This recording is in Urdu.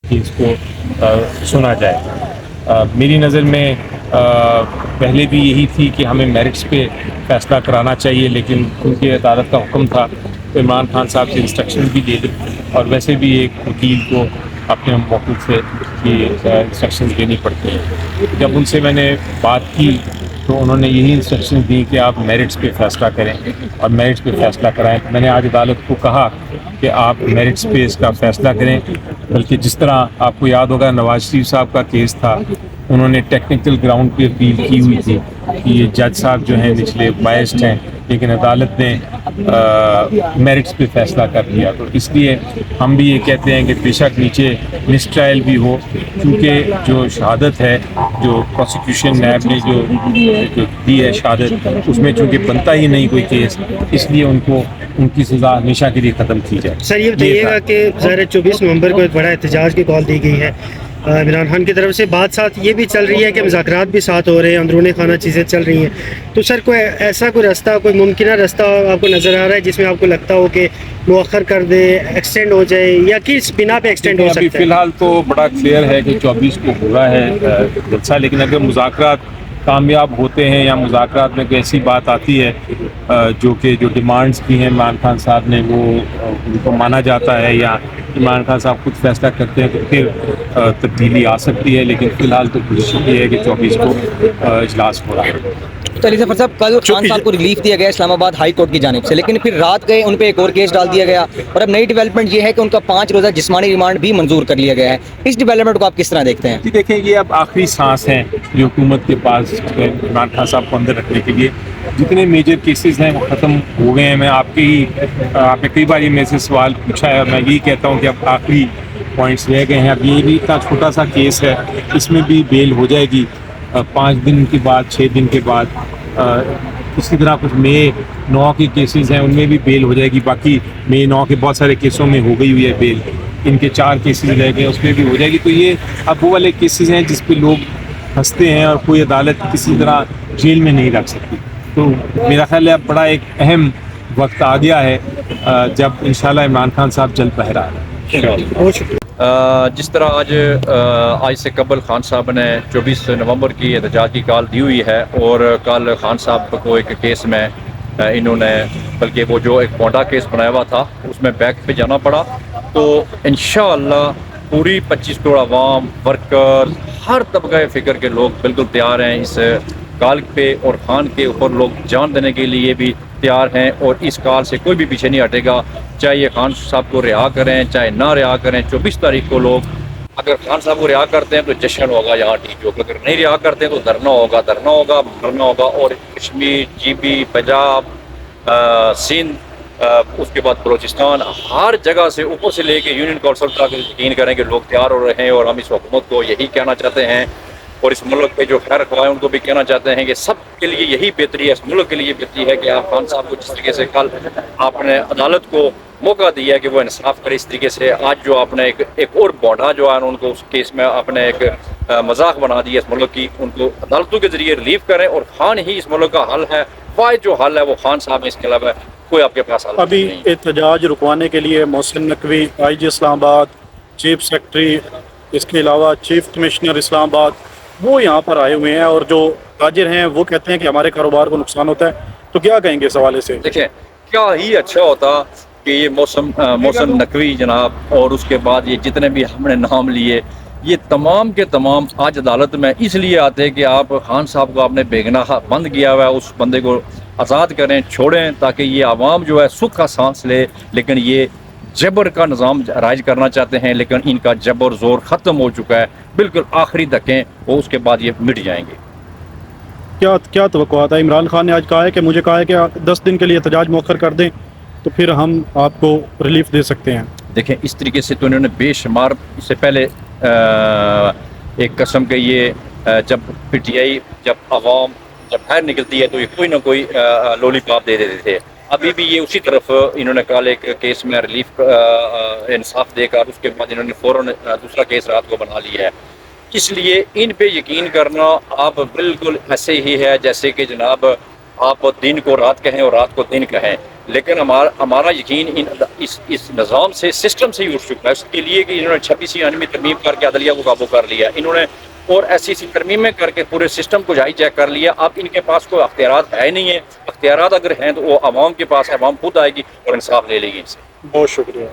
کہ اس کو سنا جائے۔ میری نظر میں پہلے بھی یہی تھی کہ ہمیں میرٹس پہ فیصلہ کرانا چاہیے، لیکن کیونکہ عدالت کا حکم تھا تو عمران خان صاحب سے انسٹرکشن بھی دے دیں، اور ویسے بھی ایک وکیل کو اپنے موقع سے انسٹرکشنز دینی پڑتی ہیں۔ جب ان سے میں نے بات کی تو انہوں نے یہی انسٹرکشن دی کہ آپ میرٹس پہ فیصلہ کریں اور میرٹس پہ فیصلہ کرائیں۔ میں نے آج عدالت کو کہا کہ آپ میرٹس پہ اس کا فیصلہ کریں، بلکہ جس طرح آپ کو یاد ہوگا نواز شریف صاحب کا کیس تھا، انہوں نے ٹیکنیکل گراؤنڈ پہ اپیل کی ہوئی تھی کہ یہ جج صاحب جو ہیں نچلے بائسڈ ہیں، لیکن عدالت نے میرٹس پہ فیصلہ کر دیا۔ تو اس لیے ہم بھی یہ کہتے ہیں کہ بے شک نیچے مس ٹرائل بھی ہو، کیونکہ جو شہادت ہے، جو پروسیکیوشن نیب نے جو دی ہے شہادت، اس میں چونکہ بنتا ہی نہیں کوئی کیس، اس لیے ان کی سزا ہمیشہ کے لیے ختم کی جائے۔ سر یہ بتائیے گا کہ ظاہر 24 نومبر کو ایک بڑا احتجاج کی کال دی گئی ہے عمران خان کی طرف سے، بات ساتھ یہ بھی چل رہی ہے کہ مذاکرات بھی ساتھ ہو رہے ہیں، اندرون خانہ چیزیں چل رہی ہیں، تو سر کوئی ایسا کوئی راستہ، کوئی ممکنہ راستہ آپ کو نظر آ رہا ہے جس میں آپ کو لگتا ہو کہ مؤخر کر دے، ایکسٹینڈ ہو جائے، یا کس بنا پہ ایکسٹینڈ ہو ابھی سکتا ہے؟ فی الحال تو بڑا کلیئر ہے کہ 24 کو ہو رہا ہے جلسہ، لیکن اگر مذاکرات کامیاب ہوتے ہیں یا مذاکرات میں کوئی ایسی بات آتی ہے جو ڈیمانڈز کی ہیں عمران خان صاحب نے، وہ ان کو مانا جاتا ہے یا عمران خان صاحب خود فیصلہ کرتے ہیں، تو پھر تبدیلی آ سکتی ہے، لیکن فی الحال تو کوشش یہ ہے کہ 24 کو اجلاس ہو رہا ہے۔ تو علی ظفر صاحب، کل خان صاحب کو ریلیف دیا گیا اسلام آباد ہائی کورٹ کی جانب سے، لیکن پھر رات گئے ان پہ ایک اور کیس ڈال دیا گیا، اور اب نئی ڈیولپمنٹ یہ ہے کہ ان کا 5 روزہ جسمانی ریمانڈ بھی منظور کر لیا گیا ہے۔ اس ڈیولپمنٹ کو آپ کس طرح دیکھتے ہیں؟ جی دیکھیں، یہ اب آخری سانس ہیں جو حکومت کے پاس عمران خان صاحب کو اندر رکھنے کے لیے۔ جتنے میجر کیسز ہیں وہ ختم ہو گئے ہیں۔ میں آپ نے کئی بار یہ میرے سے سوال پوچھا ہے، اور میں یہی کہتا ہوں کہ اب آخری پوائنٹس رہ گئے ہیں۔ اب یہ بھی اتنا چھوٹا سا کیس ہے، اس میں بھی بیل ہو جائے گی 5 دن کے بعد، 6 دن کے بعد۔ اسی طرح کچھ مئی 9 کے کیسز ہیں، ان میں بھی بیل ہو جائے گی۔ باقی مئی 9 کے بہت سارے کیسوں میں ہو گئی ہوئی ہے بیل، ان کے 4 کیسز رہ گئے، اس میں بھی ہو جائے گی۔ تو یہ اب وہ والے کیسز ہیں جس پہ لوگ ہنستے ہیں اور کوئی عدالت کسی طرح جیل میں نہیں رکھ سکتی۔ تو میرا خیال ہے اب بڑا ایک اہم وقت آ گیا ہے جب انشاءاللہ عمران خان صاحب جلد باہر آ رہے ہیں۔ بہت شکریہ۔ جس طرح آج سے قبل خان صاحب نے 24 نومبر کی احتجاج کی کال دی ہوئی ہے، اور کل خان صاحب کو ایک کیس میں انہوں نے، بلکہ وہ جو ایک پونڈا کیس بنایا ہوا تھا اس میں بیک پہ جانا پڑا، تو انشاءاللہ پوری 25 کروڑ عوام، ورکر، ہر طبقہ فکر کے لوگ بالکل تیار ہیں اس کال پہ، اور خان کے اوپر لوگ جان دینے کے لیے بھی تیار ہیں، اور اس کال سے کوئی بھی پیچھے نہیں ہٹے گا، چاہے یہ خان صاحب کو رہا کریں چاہے نہ رہا کریں۔ 24 تاریخ کو لوگ اگر خان صاحب کو رہا کرتے ہیں تو جشن ہوگا یہاں ٹھیک ہوگا، اگر نہیں رہا کرتے ہیں تو دھرنا ہوگا، اور کشمیر، جی بی، پنجاب، سندھ، اس کے بعد بلوچستان، ہر جگہ سے اوپر سے لے کے یونین کونسل تک یقین کریں کہ لوگ تیار ہو رہے ہیں، اور ہم اس حکومت کو یہی کہنا چاہتے ہیں، اور اس ملک پہ جو خیر خواہ ان کو بھی کہنا چاہتے ہیں کہ سب کے لیے یہی بہتری ہے، اس ملک کے لیے بہتری ہے کہ آپ خان صاحب کو جس طریقے سے کل آپ نے عدالت کو موقع دیا ہے کہ وہ انصاف کرے، اس طریقے سے آج جو آپ نے ایک اور بونڈا جو ہے ان کو اس کیس میں آپ نے ایک مذاق بنا دیا اس ملک کی، ان کو عدالتوں کے ذریعے ریلیف کریں، اور خان ہی اس ملک کا حل ہے، واحد جو حل ہے وہ خان صاحب ہے، اس کے علاوہ کوئی آپ کے پاس حل ابھی نہیں ہے۔ احتجاج رکوانے کے لیے محسن نقوی آئی جی اسلام آباد، چیف سیکرٹری، اس کے علاوہ چیف کمشنر اسلام آباد، وہ یہاں پر آئے ہوئے ہیں، اور جو تاجر ہیں وہ کہتے ہیں کہ ہمارے کاروبار کو نقصان ہوتا ہے، تو کیا کہیں گے اس حوالے سے؟ دیکھیں، کیا ہی اچھا ہوتا کہ یہ محسن نقوی جناب، اور اس کے بعد یہ جتنے بھی ہم نے نام لیے، یہ تمام کے تمام آج عدالت میں اس لیے آتے کہ آپ خان صاحب کو آپ نے بے گناہ بند کیا ہوا ہے، اس بندے کو آزاد کریں، چھوڑیں، تاکہ یہ عوام جو ہے سکھ کا سانس لے۔ لیکن یہ جبر کا نظام رائج کرنا چاہتے ہیں، لیکن ان کا جبر زور ختم ہو چکا ہے، بالکل آخری دھکے، اور اس کے بعد یہ مٹ جائیں گے۔ کیا توقعات ہے؟ عمران خان نے آج کہا ہے کہ مجھے کہا ہے کہ 10 دن کے لیے احتجاج مؤخر کر دیں تو پھر ہم آپ کو ریلیف دے سکتے ہیں۔ دیکھیں، اس طریقے سے تو انہوں نے بے شمار، اس سے پہلے ایک قسم کے یہ جب پی ٹی آئی، جب عوام جب باہر نکلتی ہے تو یہ کوئی نہ کوئی لولی پاپ دے دیتے تھے، ابھی بھی یہ اسی طرف انہوں نے کل ایک کیس میں ریلیف انصاف دے کر اس کے بعد انہوں نے فوراً دوسرا کیس رات کو بنا لیا ہے۔ اس لیے ان پہ یقین کرنا آپ بالکل ایسے ہی ہے جیسے کہ جناب آپ دن کو رات کہیں اور رات کو دن کہیں۔ لیکن ہمارا یقین اس نظام سے سسٹم سے ہی اٹھ چکا ہے، اس کے لیے کہ انہوں نے 26 ترمیم کر کے عدلیہ کو قابو کر لیا، انہوں نے اور ایسی ترمیمیں کر کے پورے سسٹم کو ہائی جیک کر لیا. اب ان کے پاس کوئی اختیارات ہے نہیں ہیں، اختیارات اگر ہیں تو وہ عوام کے پاس ہے، عوام خود آئے گی اور انصاف لے لے گی ان سے. بہت شکریہ.